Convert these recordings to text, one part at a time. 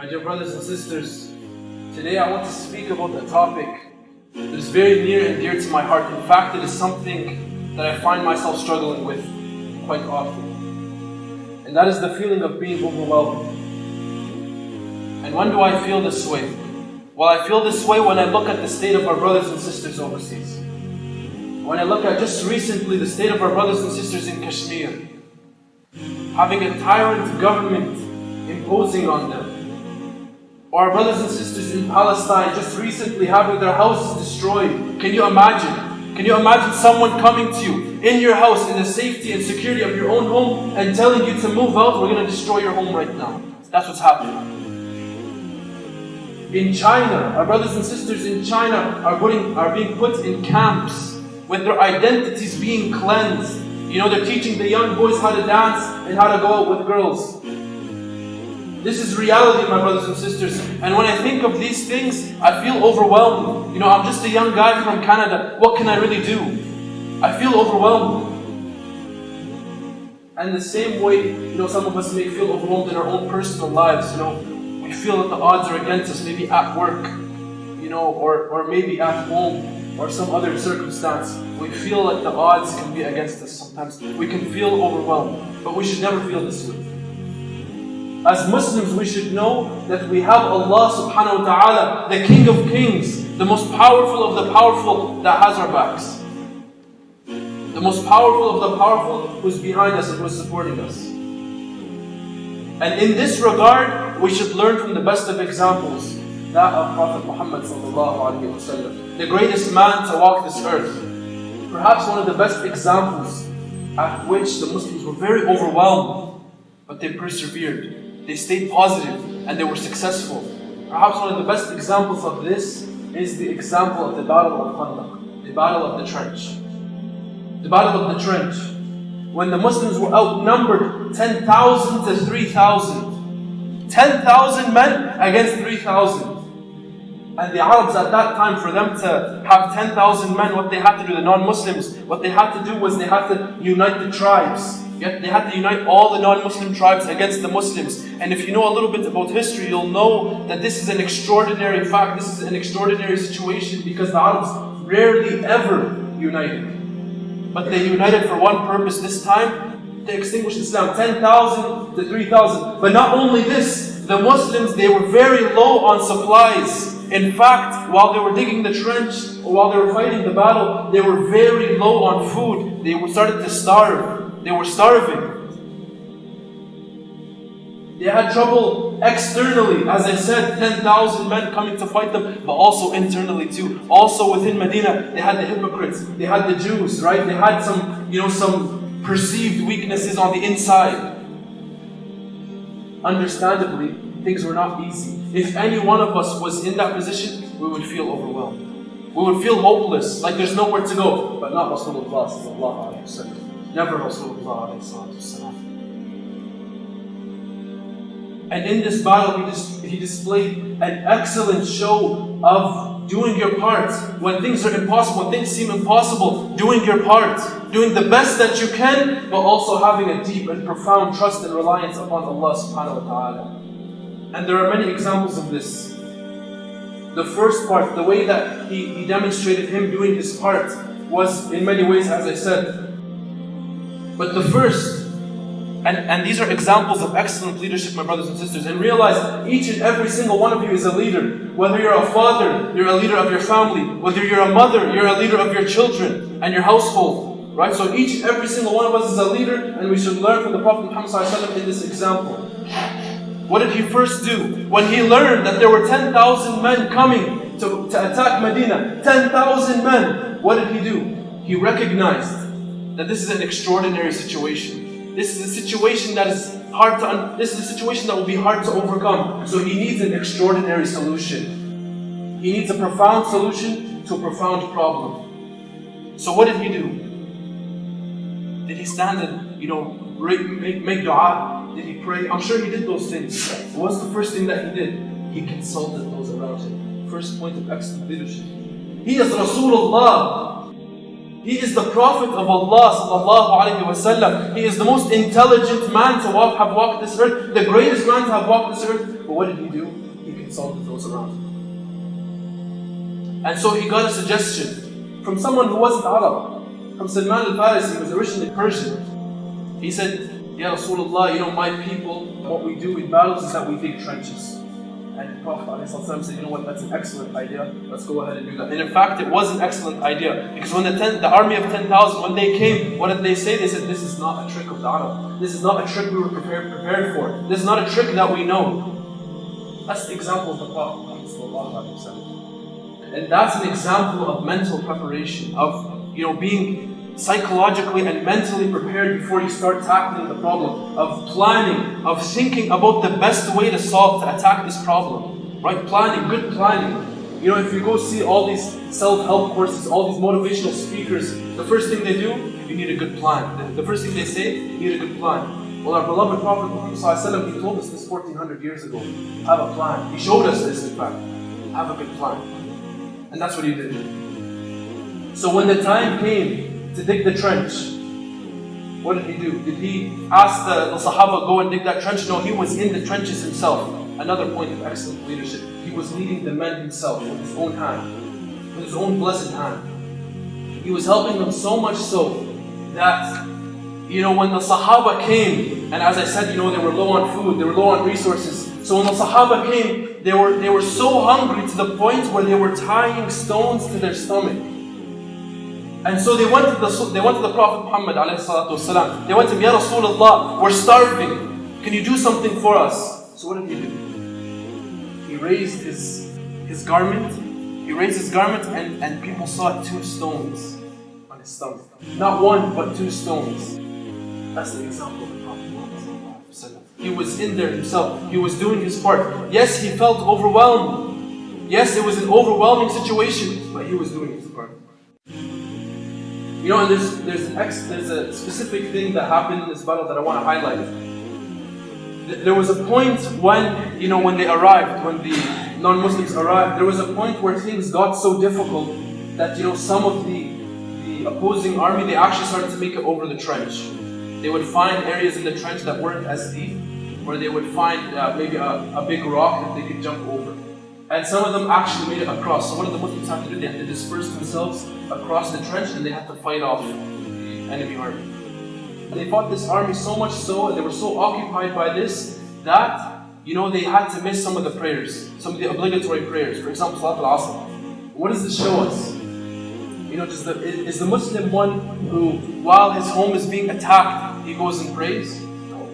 My dear brothers and sisters, today I want to speak about a topic that is very near and dear to my heart. In fact, it is something that I find myself struggling with quite often. And that is the feeling of being overwhelmed. And when do I feel this way? Well, I feel this way when I look at the state of our brothers and sisters overseas. When I look at just recently the state of our brothers and sisters in Kashmir, having a tyrant government imposing on them. Or our brothers and sisters in Palestine just recently having their houses destroyed. Can you imagine? Can you imagine someone coming to you in your house in the safety and security of your own home and telling you to move out? We're going to destroy your home right now. That's what's happening. In China, our brothers and sisters in China are being put in camps with their identities being cleansed. You know, they're teaching the young boys how to dance and how to go out with girls. This is reality, my brothers and sisters. And when I think of these things, I feel overwhelmed. You know, I'm just a young guy from Canada. What can I really do? I feel overwhelmed. And the same way, you know, some of us may feel overwhelmed in our own personal lives. You know, we feel that the odds are against us, maybe at work, you know, or maybe at home, or some other circumstance. We feel like the odds can be against us sometimes. We can feel overwhelmed, but we should never feel this way. As Muslims, we should know that we have Allah subhanahu wa ta'ala, the King of Kings, the most powerful of the powerful, that has our backs. The most powerful of the powerful, who is behind us and who is supporting us. And in this regard, we should learn from the best of examples, that of Prophet Muhammed sallallahu alaihi wasallam, the greatest man to walk this earth. Perhaps one of the best examples at which the Muslims were very overwhelmed, but they persevered. They stayed positive and they were successful. Perhaps one of the best examples of this is the example of the Battle of Al-Khandaq, the Battle of the Trench. The Battle of the Trench. When the Muslims were outnumbered 10,000 to 3,000. 10,000 men against 3,000. And the Arabs at that time, for them to have 10,000 men, what they had to do, the non-Muslims, what they had to do was they had to unite the tribes. Yet they had to unite all the non-Muslim tribes against the Muslims. And if you know a little bit about history, you'll know that this is an extraordinary fact, this is an extraordinary situation, because the Arabs rarely ever united. But they united for one purpose this time, to extinguish Islam. 10,000 to 3,000. But not only this, the Muslims, they were very low on supplies. In fact, while they were digging the trench, or while they were fighting the battle, they were very low on food. They started to starve. They were starving. They had trouble externally, as I said, 10,000 men coming to fight them, but also internally too. Also within Medina, they had the hypocrites, they had the Jews, right? They had some perceived weaknesses on the inside. Understandably, things were not easy. If any one of us was in that position, we would feel overwhelmed. We would feel hopeless, like there's nowhere to go. But not Rasulullah sallallahu alaihi wasallam. Never Rasulullah alayhi salatu wasalam. And in this battle, he displayed an excellent show of doing your part. When things are impossible, when things seem impossible, doing your part. Doing the best that you can, but also having a deep and profound trust and reliance upon Allah subhanahu wa ta'ala. And there are many examples of this. The first part, the way that he demonstrated him doing his part, was in many ways, as I said. But the first, and these are examples of excellent leadership, my brothers and sisters, and realize each and every single one of you is a leader. Whether you're a father, you're a leader of your family. Whether you're a mother, you're a leader of your children and your household. Right? So each and every single one of us is a leader, and we should learn from the Prophet Muhammad ﷺ in this example. What did he first do? When he learned that there were 10,000 men coming to attack Medina, 10,000 men, what did he do? He recognized that this is an extraordinary situation. This is a situation that is this is a situation that will be hard to overcome. So he needs an extraordinary solution. He needs a profound solution to a profound problem. So what did he do? Did he stand and, make dua? Did he pray? I'm sure he did those things. What's the first thing that he did? He consulted those around him. First point of excellent leadership. He is Rasulullah. He is the Prophet of Allah sallallahu alayhi wa sallam. He is the most intelligent man to have walked this earth, the greatest man to have walked this earth. But what did he do? He consulted those around him. And so he got a suggestion from someone who wasn't Arab, from Salman al-Farisi, who was originally Persian. He said, Ya Rasulullah, my people, what we do in battles is that we dig trenches. And the Prophet ﷺ said, you know what, that's an excellent idea. Let's go ahead and do that. And in fact, it was an excellent idea. Because when the army of 10,000, when they came, what did they say? They said, this is not a trick of the Arab. This is not a trick we were prepared for. This is not a trick that we know. That's the example of the Prophet Muhammed ﷺ. And that's an example of mental preparation, of being psychologically and mentally prepared before you start tackling the problem, of planning, of thinking about the best way to attack this problem, right? Planning, good planning. If you go see all these self-help courses, all these motivational speakers, the first thing they do, you need a good plan. The first thing they say, you need a good plan. Well, our beloved Prophet Muhammed ﷺ, he told us this 1400 years ago. Have a plan. He showed us this, in fact. Have a good plan. And that's what he did. So when the time came to dig the trench, what did he do? Did he ask the Sahaba, go and dig that trench? No, he was in the trenches himself. Another point of excellent leadership. He was leading the men himself with his own hand, with his own blessed hand. He was helping them so much so that, when the Sahaba came, and as I said, they were low on food, they were low on resources. So when the Sahaba came, they were so hungry to the point where they were tying stones to their stomach. And so they went to the Prophet Muhammad ﷺ. They went to him, Ya Rasulullah, we're starving. Can you do something for us? So what did he do? He raised his garment. He raised his garment and people saw 2 stones on his stomach. Not 1, but 2 stones. That's the example of the Prophet Muhammad ﷺ. He was in there himself. He was doing his part. Yes, he felt overwhelmed. Yes, it was an overwhelming situation, but he was doing his part. And there's a specific thing that happened in this battle that I want to highlight. There was a point when they arrived, when the non-Muslims arrived, there was a point where things got so difficult that some of the opposing army, they actually started to make it over the trench. They would find areas in the trench that weren't as deep, where they would find maybe a big rock that they could jump over. And some of them actually made it across. So what did the Muslims have to do? They had to disperse themselves across the trench and they had to fight off the enemy army. They fought this army so much so, and they were so occupied by this, that they had to miss some of the prayers, some of the obligatory prayers. For example, Salat al-Asr. What does this show us? Is the Muslim one who, while his home is being attacked, he goes and prays? No.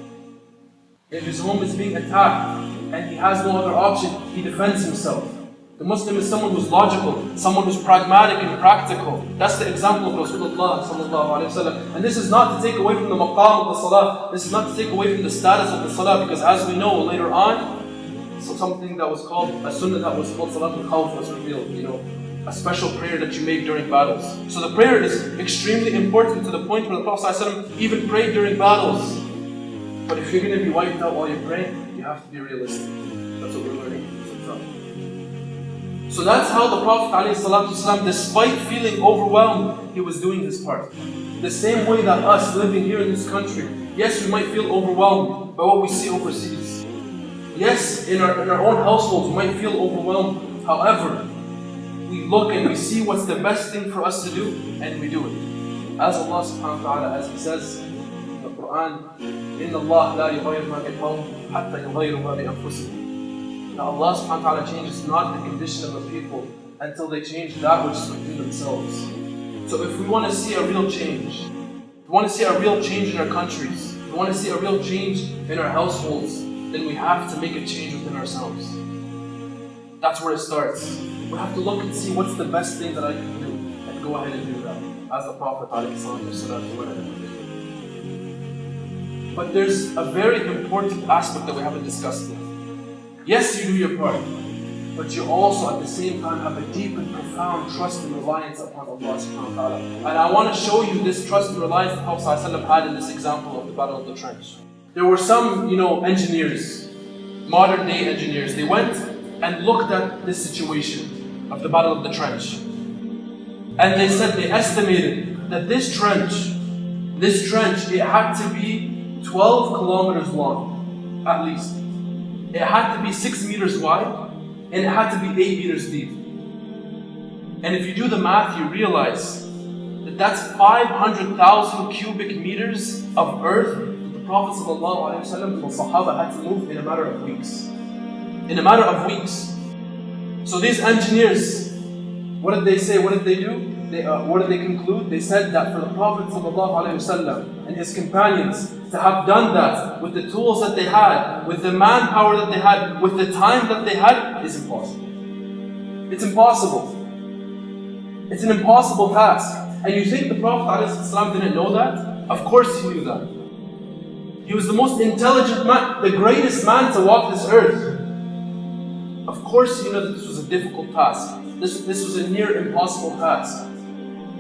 If his home is being attacked and he has no other option, he defends himself. The Muslim is someone who's logical, someone who's pragmatic and practical. That's the example of Rasulullah sallallahu alaihi wasallam. And this is not to take away from the maqam of the salah. This is not to take away from the status of the salah, because as we know later on, something that was called a sunnah that was called Salat al-Khawf was revealed. A special prayer that you make during battles. So the prayer is extremely important, to the point where the Prophet ﷺ even prayed during battles. But if you're going to be wiped out while you're praying, you have to be realistic. That's what we're learning from this example. So that's how the Prophet ﷺ, despite feeling overwhelmed, he was doing his part. The same way that us living here in this country, yes, we might feel overwhelmed by what we see overseas. Yes, in our own households, we might feel overwhelmed. However, we look and we see what's the best thing for us to do, and we do it. As Allah subhanahu wa ta'ala, as He says in the Quran, إِنَّ اللَّهَ لَا يُغَيِّرُ مَا بِقَوْمٍ حَتَّى يُغَيِّرُوا مَا بِأَنفُسِهِمْ. Now Allah subhanahu wa ta'ala changes not the condition of the people until they change that which is within themselves. So if we want to see a real change, if we want to see a real change in our countries, if we want to see a real change in our households, then we have to make a change within ourselves. That's where it starts. We have to look and see what's the best thing that I can do, and go ahead and do that, as the Prophet ﷺ went ahead and did. But there's a very important aspect that we haven't discussed yet. Yes, you do your part, but you also at the same time have a deep and profound trust and reliance upon Allah subhanahu wa ta'ala. And I want to show you this trust and reliance the Prophet ﷺ had in this example of the Battle of the Trench. There were some, engineers, modern day engineers. They went and looked at this situation of the Battle of the Trench. And they said, they estimated that this trench, it had to be 12 kilometers long, at least. It had to be 6 meters wide, and it had to be 8 meters deep. And if you do the math, you realize that that's 500,000 cubic meters of earth that the Prophet ﷺ and the Sahaba had to move in a matter of weeks. In a matter of weeks. So these engineers, what did they say? What did they do? What did they conclude? They said that for the Prophet ﷺ and his companions to have done that with the tools that they had, with the manpower that they had, with the time that they had, is impossible. It's impossible. It's an impossible task. And you think the Prophet ﷺ didn't know that? Of course he knew that. He was the most intelligent man, the greatest man to walk this earth. Of course he knew that this was a difficult task. This was a near impossible task.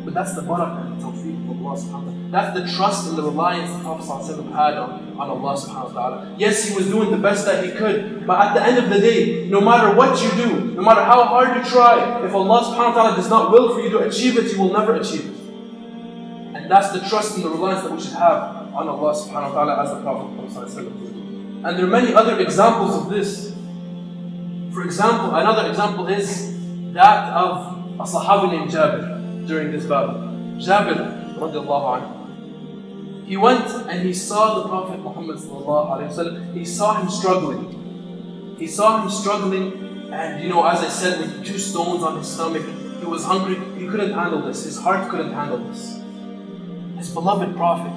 But that's the barakah and tawfiq of Allah subhanahu wa ta'ala. That's the trust and the reliance the Prophet ﷺ had on Allah subhanahu wa ta'ala. Yes, he was doing the best that he could, but at the end of the day, no matter what you do, no matter how hard you try, if Allah subhanahu wa ta'ala does not will for you to achieve it, you will never achieve it. And that's the trust and the reliance that we should have on Allah subhanahu wa ta'ala as the Prophet ﷺ. And there are many other examples of this. For example, another example is that of a Sahabi named Jabir during this battle. Jabir radiallahu anhu. He went and he saw the Prophet Muhammed sallallahu alayhi wa sallam. He saw him struggling. He saw him struggling, and as I said, with 2 stones on his stomach, he was hungry. He couldn't handle this. His heart couldn't handle this. His beloved Prophet,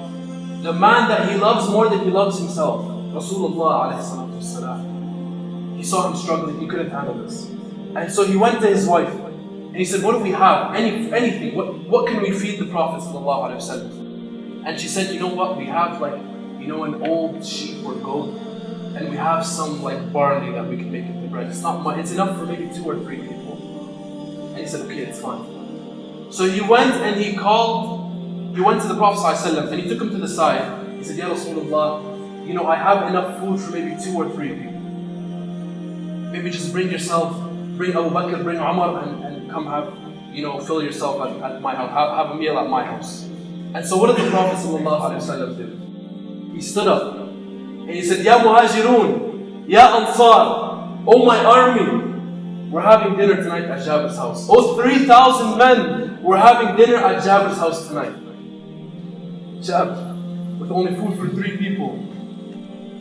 the man that he loves more than he loves himself, Rasulullah alayhi salatu wasalam. He saw him struggling. He couldn't handle this. And so he went to his wife and he said, what do we have? Anything. What can we feed the Prophet sallallahu alaihi wasallam? And she said, you know what? We have an old sheep or goat, and we have some barley that we can make into bread. It's not much. It's enough for maybe 2 or 3 people. And he said, okay, it's fine. So he went and he went to the Prophet sallallahu alaihi wasallam and he took him to the side. He said, Ya Rasulullah, I have enough food for maybe 2 or 3 people. Maybe just bring Abu Bakr, bring Umar, and come have, fill yourself at my house, have a meal at my house. And so what did the Prophet ﷺ do? He stood up and he said, Ya Muhajirun, Ya Ansar, O my army, we're having dinner tonight at Jabir's house. Oh, 3,000 men, we're having dinner at Jabir's house tonight. Jabir, with only food for 3 people.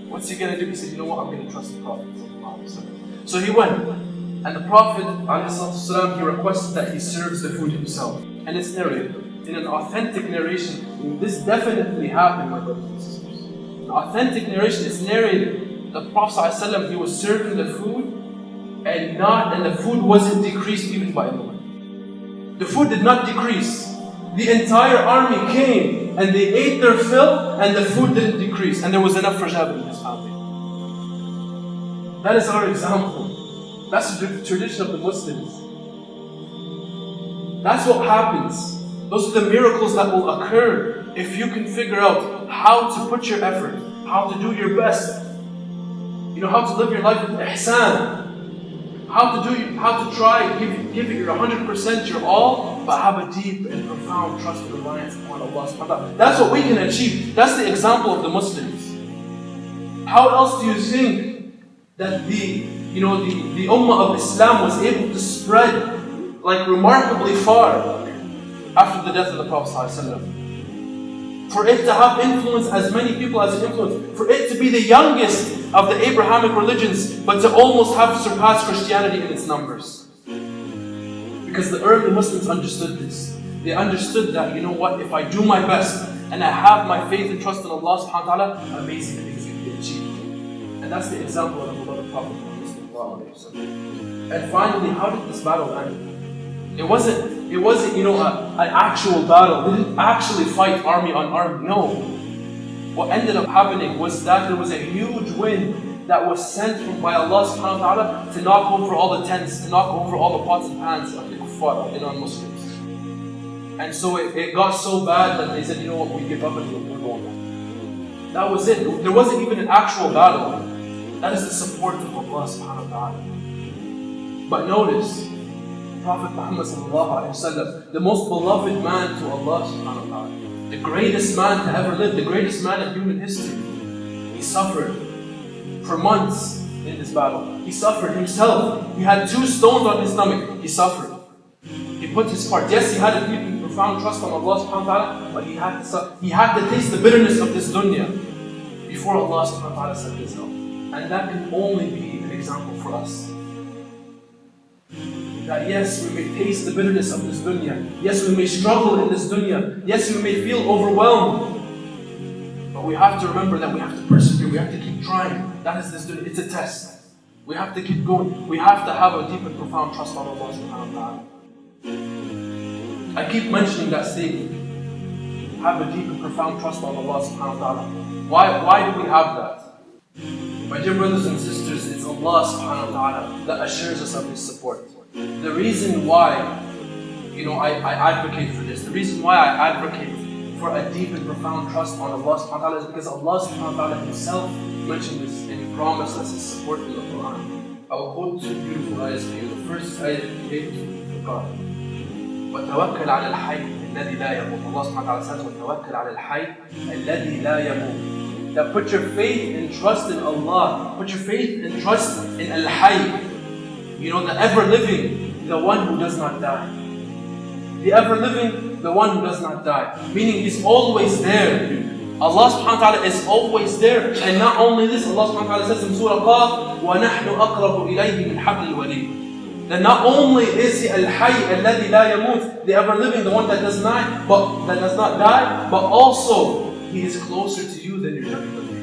What's he going to do? He said, you know what, I'm going to trust the Prophet ﷺ. So he went, and the Prophet ﷺ, he requested that he serves the food himself. And it's narrated in an authentic narration. This definitely happened, my brothers and sisters. An authentic narration is narrated. The Prophet ﷺ, he was serving the food, and the food wasn't decreased even by anyone. The food did not decrease. The entire army came and they ate their fill, and the food didn't decrease, and there was enough for Jabir and his family. That is our example. That's the tradition of the Muslims. That's what happens. Those are the miracles that will occur if you can figure out how to put your effort, how to do your best, how to live your life with ihsan, how to try give it your 100%, your all, but have a deep and profound trust and reliance upon Allah subhanahu wa ta'ala. That's what we can achieve. That's the example of the Muslims. How else do you think that the Ummah of Islam was able to spread remarkably far after the death of the Prophet ﷺ? For it to have influence as many people as it influenced, for it to be the youngest of the Abrahamic religions, but to almost have surpassed Christianity in its numbers. Because the early Muslims understood this. They understood that, if I do my best and I have my faith and trust in Allah subhanahu wa ta'ala, amazing things can be achieved. And that's the example of the beloved Prophet Muhammad. And finally, how did this battle end? It wasn't an actual battle. They didn't actually fight army on army. No. What ended up happening was that there was a huge wind that was sent by Allah subhanahu wa ta'ala to knock over all the tents, to knock over all the pots and pans of the kuffar, of the non-Muslims. And so it got so bad that they said, we give up and we're going. That was it. There wasn't even an actual battle. That is the support of Allah subhanahu wa ta'ala. But notice, the Prophet Muhammed the most beloved man to Allah subhanahu wa ta'ala, the greatest man to ever live, the greatest man in human history. He suffered for months in this battle. He suffered himself. He had 2 stones on his stomach. He suffered. He put his part. Yes, he had a deep and profound trust on Allah subhanahu wa ta'ala, but he had to taste the bitterness of this dunya before Allah subhanahu wa ta'ala sent his help. And that can only be an example for us. That yes, we may taste the bitterness of this dunya. Yes, we may struggle in this dunya. Yes, we may feel overwhelmed. But we have to remember that we have to persevere. We have to keep trying. That is this dunya. It's a test. We have to keep going. We have to have a deep and profound trust on Allah subhanahu wa ta'ala. I keep mentioning that statement. Have a deep and profound trust on Allah subhanahu wa ta'ala. Why do we have that? My dear brothers and sisters, it's Allah subhanahu wa ta'ala that assures us of His support. The reason why, I advocate for this, the reason why I advocate for a deep and profound trust on Allah subhanahu wa ta'ala is because Allah subhanahu wa ta'ala Himself mentioned this and He promised us His support in the Quran. I will quote 2 beautiful ayahs for you. The first ayah is God. وَتَوَكَّلْ عَلَى الْحَيِّ الَّذِي لَا يَمُوتُ. Allah subhanahu wa ta'ala says, وَتَوَكَّلْ عَلَى الْحَيِّ الَّذِي لَا يَمُوتُ. That put your faith and trust in Allah. Put your faith and trust in Al-Hayy. The ever-living, the one who does not die. The ever-living, the one who does not die. Meaning He's always there. Allah subhanahu wa ta'ala is always there. And not only this, Allah subhanahu wa ta'ala says in Surah Qaf, وَنَحْنُ أَقْرَبُ إِلَيْهِ مِنْ حَبْلِ الْوَرِيدِ. That not only is He Al-Hayy الَّذِي لَا يَمُوتُ, the ever-living, the one that does not die, but also He is closer to you than your younger baby.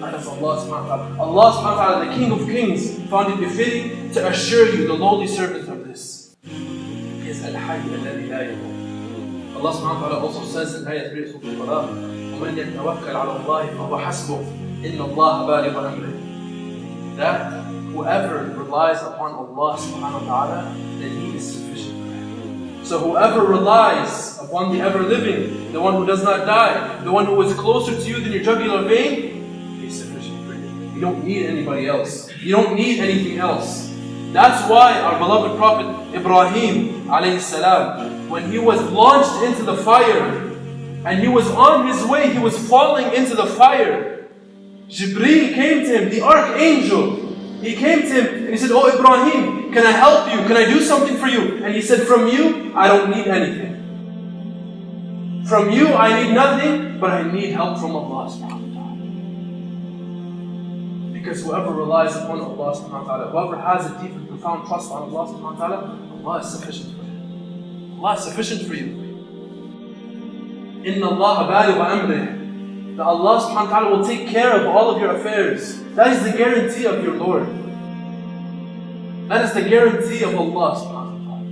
That is Allah subhanahu wa ta'ala. Allah subhanahu wa ta'ala, the King of Kings, found it befitting to assure you, the lowly servant of this. He is Al-Hayy الَّذِي لَا يَمُوتُ. Allah subhanahu wa ta'ala also says in Ayah 3 of Surah Al-Baqarah, وَمَنْ يَتَوَكَّلْ عَلَى اللَّهِ فَهُوَ حَسْبُهُ إِنَّ اللَّهَ بَالِغُ أَمْرِهِ. That whoever relies upon Allah subhanahu wa ta'ala, then he is sufficient for him. So whoever relies upon the ever-living, the one who does not die, the one who is closer to you than your jugular vein, he is sufficient for you. You don't need anybody else. You don't need anything else. That's why our beloved Prophet Ibrahim alayhi salam, when he was launched into the fire, and he was on his way, he was falling into the fire, Jibreel came to him, the archangel. He came to him and he said, "Oh Ibrahim, can I help you? Can I do something for you?" And he said, "From you, I don't need anything. From you, I need nothing, but I need help from Allah subhanahu wa ta'ala." Because whoever relies upon Allah subhanahu wa ta'ala, whoever has a deep and profound trust on Allah subhanahu wa ta'ala, Allah is sufficient for him. Allah is sufficient for you. Inna Allah baligh amrih. That Allah subhanahu wa ta'ala will take care of all of your affairs. That is the guarantee of your Lord. That is the guarantee of Allah subhanahu wa ta'ala.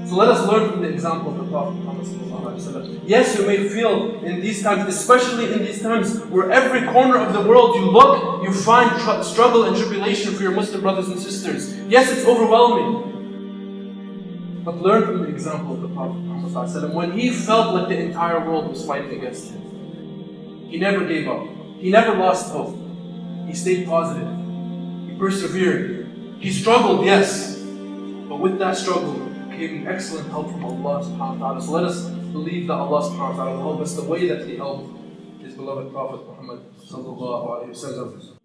So let us learn from the example of the Prophet Muhammed sallallahu alaihi wasallam. Yes, you may feel in these times, especially in these times, where every corner of the world you look, you find struggle and tribulation for your Muslim brothers and sisters. Yes, it's overwhelming. But learn from the example of the Prophet Muhammad sallallahu alaihi wasallam. When he felt like the entire world was fighting against him, he never gave up. He never lost hope. He stayed positive. He persevered. He struggled, yes. But with that struggle came excellent help from Allah subhanahu wa ta'ala. So let us believe that Allah subhanahu wa ta'ala will help us the way that He helped His beloved Prophet Muhammad sallallahu alaihi wasallam.